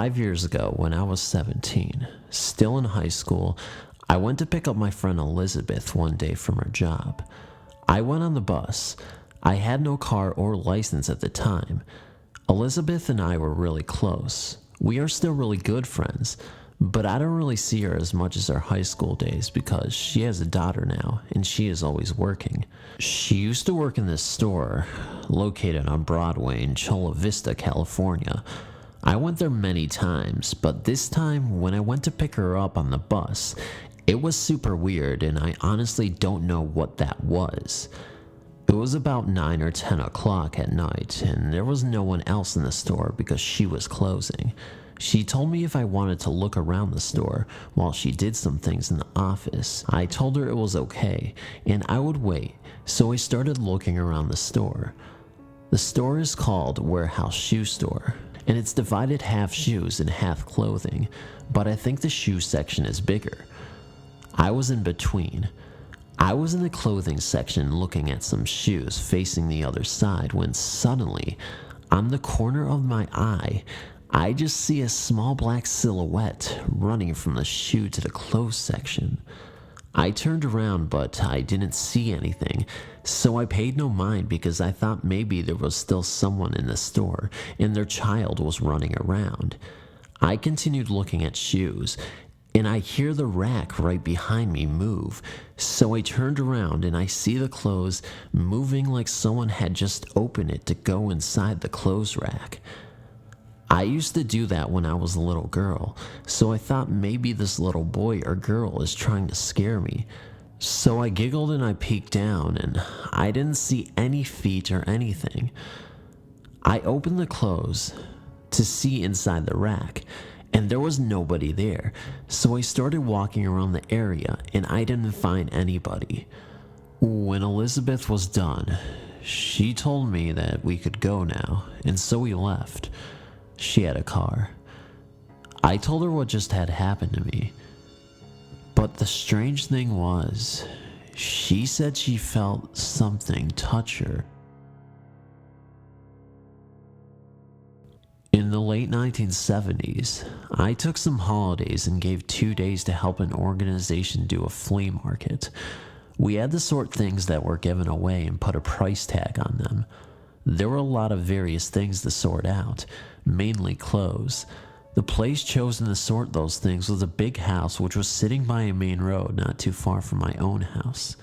5 years ago, when I was 17, still in high school, I went to pick up my friend Elizabeth one day from her job. I went on the bus. I had no car or license at the time. Elizabeth and I were really close. We are still really good friends, but I don't really see her as much as our high school days because she has a daughter now and she is always working. She used to work in this store located on Broadway in Chula Vista, California. I went there many times, but this time when I went to pick her up on the bus, it was super weird and I honestly don't know what that was. It was about 9 or 10 o'clock at night and there was no one else in the store because she was closing. She told me if I wanted to look around the store while she did some things in the office. I told her it was okay and I would wait, so I started looking around the store. The store is called Warehouse Shoe Store, and it's divided half shoes and half clothing, but I think the shoe section is bigger. I was in between. I was in the clothing section looking at some shoes facing the other side when suddenly, on the corner of my eye, I just see a small black silhouette running from the shoe to the clothes section. I turned around, but I didn't see anything, so I paid no mind because I thought maybe there was still someone in the store and their child was running around. I continued looking at shoes, and I hear the rack right behind me move, so I turned around and I see the clothes moving like someone had just opened it to go inside the clothes rack. I used to do that when I was a little girl, so I thought maybe this little boy or girl is trying to scare me. So I giggled and I peeked down and I didn't see any feet or anything. I opened the clothes to see inside the rack, and there was nobody there, so I started walking around the area and I didn't find anybody. When Elizabeth was done, she told me that we could go now, and so we left. She had a car. I told her what just had happened to me, but the strange thing was, she said she felt something touch her. In the late 1970s, I took some holidays and gave 2 days to help an organization do a flea market. We had to sort things that were given away and put a price tag on them. There were a lot of various things to sort out, mainly clothes. The place chosen to sort those things was a big house which was sitting by a main road not too far from my own house.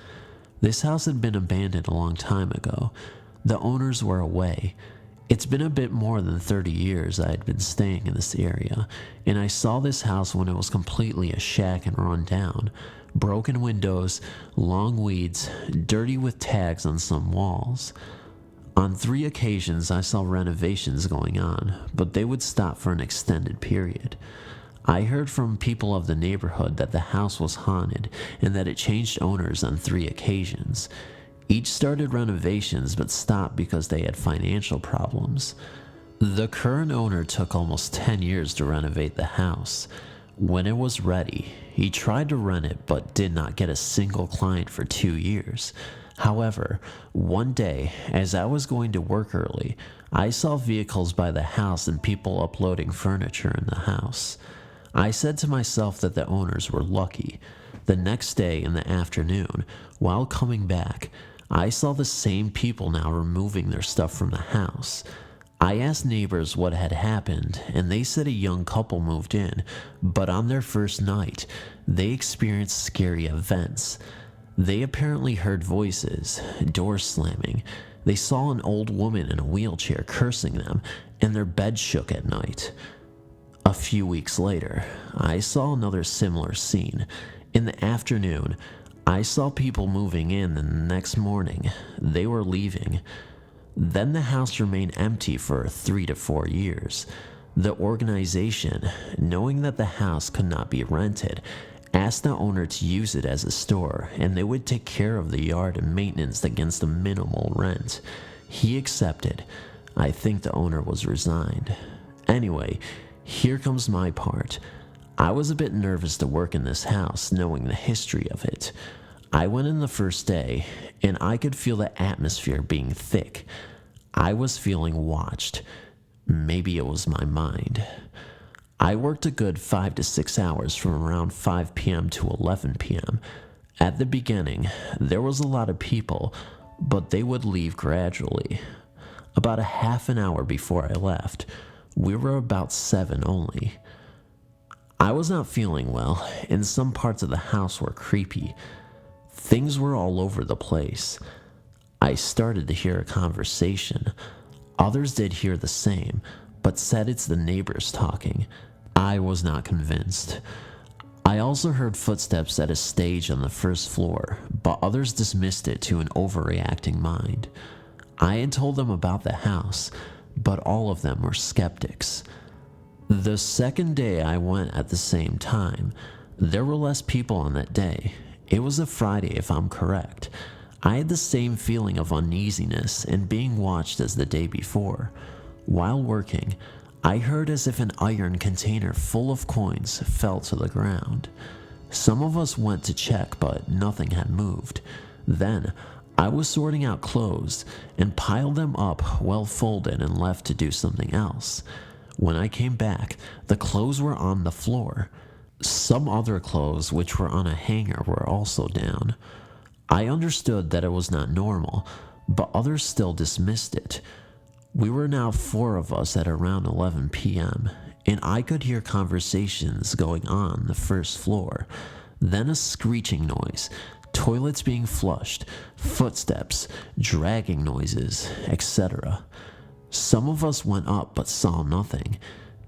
This house had been abandoned a long time ago. The owners were away. It's been a bit more than 30 years I had been staying in this area, and I saw this house when it was completely a shack and run down. Broken windows, long weeds, dirty with tags on some walls. On 3 occasions I saw renovations going on, but they would stop for an extended period. I heard from people of the neighborhood that the house was haunted and that it changed owners on 3 occasions. Each started renovations but stopped because they had financial problems. The current owner took almost 10 years to renovate the house. When it was ready, he tried to rent it but did not get a single client for 2 years. However, one day, as I was going to work early, I saw vehicles by the house and people uploading furniture in the house. I said to myself that the owners were lucky. The next day in the afternoon, while coming back, I saw the same people now removing their stuff from the house. I asked neighbors what had happened, and they said a young couple moved in, but on their first night, they experienced scary events. They apparently heard voices, doors slamming. They saw an old woman in a wheelchair cursing them, and their bed shook at night. A few weeks later, I saw another similar scene. In the afternoon, I saw people moving in, and the next morning, they were leaving. Then the house remained empty for 3 to 4 years. The organization, knowing that the house could not be rented, asked the owner to use it as a store, and they would take care of the yard and maintenance against a minimal rent. He accepted. I think the owner was resigned. Anyway, here comes my part. I was a bit nervous to work in this house, knowing the history of it. I went in the first day, and I could feel the atmosphere being thick. I was feeling watched. Maybe it was my mind. I worked a good 5 to 6 hours from around 5 p.m. to 11 p.m. At the beginning, there was a lot of people, but they would leave gradually. About a half an hour before I left, we were about 7 only. I was not feeling well, and some parts of the house were creepy. Things were all over the place. I started to hear a conversation. Others did hear the same, but said it's the neighbors talking. I was not convinced. I also heard footsteps at a stage on the first floor, but others dismissed it to an overreacting mind. I had told them about the house, but all of them were skeptics. The second day I went at the same time. There were less people on that day. It was a Friday, if I'm correct. I had the same feeling of uneasiness and being watched as the day before. While working, I heard as if an iron container full of coins fell to the ground. Some of us went to check, but nothing had moved. Then, I was sorting out clothes and piled them up well folded and left to do something else. When I came back, the clothes were on the floor. Some other clothes which were on a hanger were also down. I understood that it was not normal, but others still dismissed it. We were now 4 of us at around 11 p.m., and I could hear conversations going on the first floor, then a screeching noise, toilets being flushed, footsteps, dragging noises, etc. Some of us went up but saw nothing.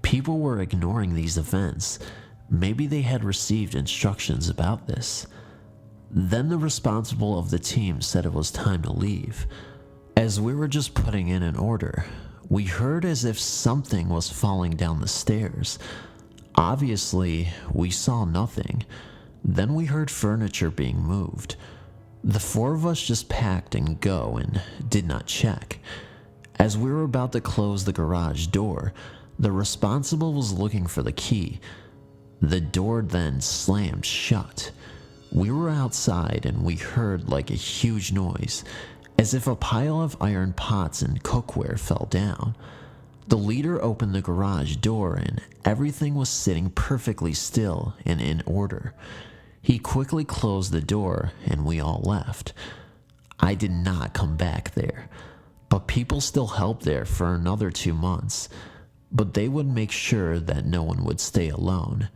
People were ignoring these events. Maybe they had received instructions about this. Then the responsible of the team said it was time to leave. As we were just putting in an order, we heard as if something was falling down the stairs. Obviously, we saw nothing. Then we heard furniture being moved. The 4 of us just packed and go and did not check. As we were about to close the garage door, the responsible was looking for the key. The door then slammed shut. We were outside and we heard like a huge noise, as if a pile of iron pots and cookware fell down. The leader opened the garage door and everything was sitting perfectly still and in order. He quickly closed the door and we all left. I did not come back there, but people still helped there for another 2 months, but they would make sure that no one would stay alone.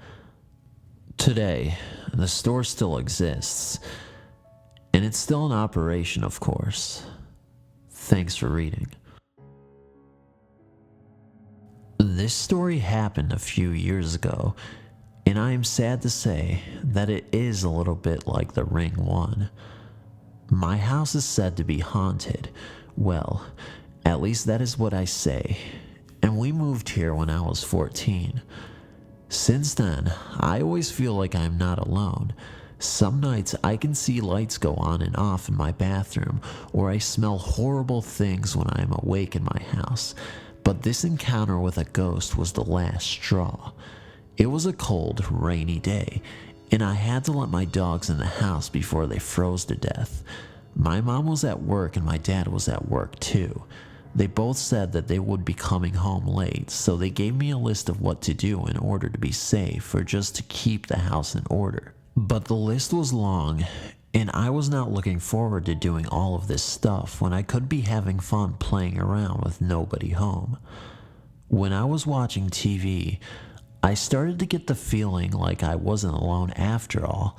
Today, the store still exists, and it's still in operation, of course. Thanks for reading. This story happened a few years ago, and I am sad to say that it is a little bit like the Ring one. My house is said to be haunted. Well, at least that is what I say, and we moved here when I was 14. Since then, I always feel like I am not alone. Some nights I can see lights go on and off in my bathroom, or I smell horrible things when I am awake in my house. But this encounter with a ghost was the last straw. It was a cold, rainy day, and I had to let my dogs in the house before they froze to death. My mom was at work and my dad was at work too. They both said that they would be coming home late, so they gave me a list of what to do in order to be safe or just to keep the house in order. But the list was long, and I was not looking forward to doing all of this stuff when I could be having fun playing around with nobody home. When I was watching TV, I started to get the feeling like I wasn't alone after all.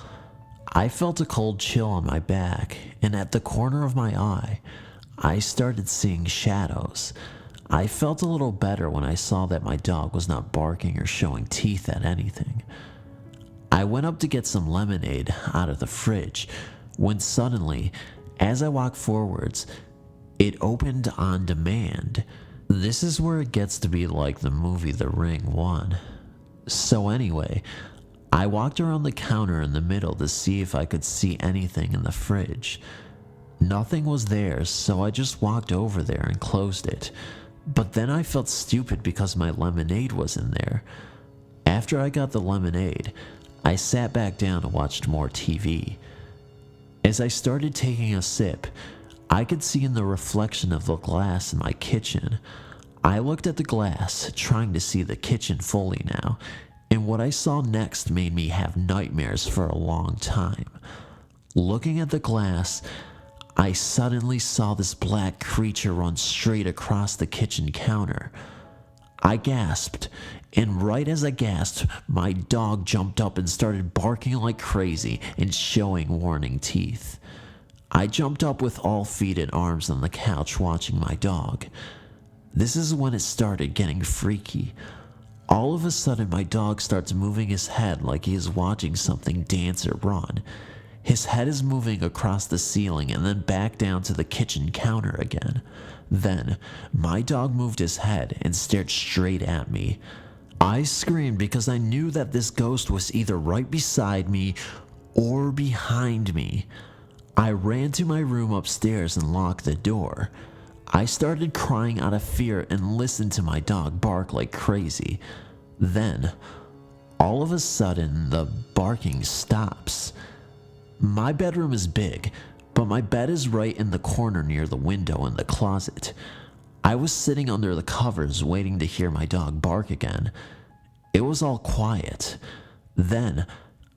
I felt a cold chill on my back, and at the corner of my eye, I started seeing shadows. I felt a little better when I saw that my dog was not barking or showing teeth at anything. I went up to get some lemonade out of the fridge, when suddenly, as I walked forwards, it opened on demand. This is where it gets to be like the movie The Ring 1. So anyway, I walked around the counter in the middle to see if I could see anything in the fridge. Nothing was there, so I just walked over there and closed it. But then I felt stupid because my lemonade was in there. After I got the lemonade, I sat back down and watched more TV. As I started taking a sip, I could see in the reflection of the glass in my kitchen. I looked at the glass, trying to see the kitchen fully now, and what I saw next made me have nightmares for a long time. Looking at the glass, I suddenly saw this black creature run straight across the kitchen counter. I gasped, and right as I gasped, my dog jumped up and started barking like crazy and showing warning teeth. I jumped up with all feet and arms on the couch watching my dog. This is when it started getting freaky. All of a sudden, my dog starts moving his head like he is watching something dance or run. His head is moving across the ceiling and then back down to the kitchen counter again. Then, my dog moved his head and stared straight at me. I screamed because I knew that this ghost was either right beside me or behind me. I ran to my room upstairs and locked the door. I started crying out of fear and listened to my dog bark like crazy. Then, all of a sudden, the barking stops. My bedroom is big, but my bed is right in the corner near the window in the closet. I was sitting under the covers waiting to hear my dog bark again. It was all quiet. Then,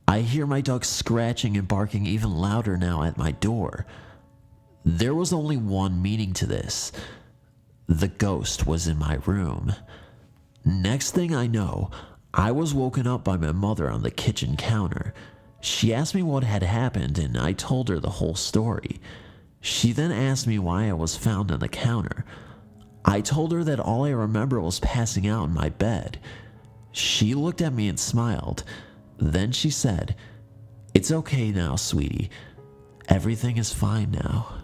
I hear my dog scratching and barking even louder now at my door. There was only one meaning to this. The ghost was in my room. Next thing I know, I was woken up by my mother on the kitchen counter. She asked me what had happened, and I told her the whole story. She then asked me why I was found on the counter. I told her that all I remember was passing out in my bed. She looked at me and smiled. Then she said, "It's okay now, sweetie. Everything is fine now."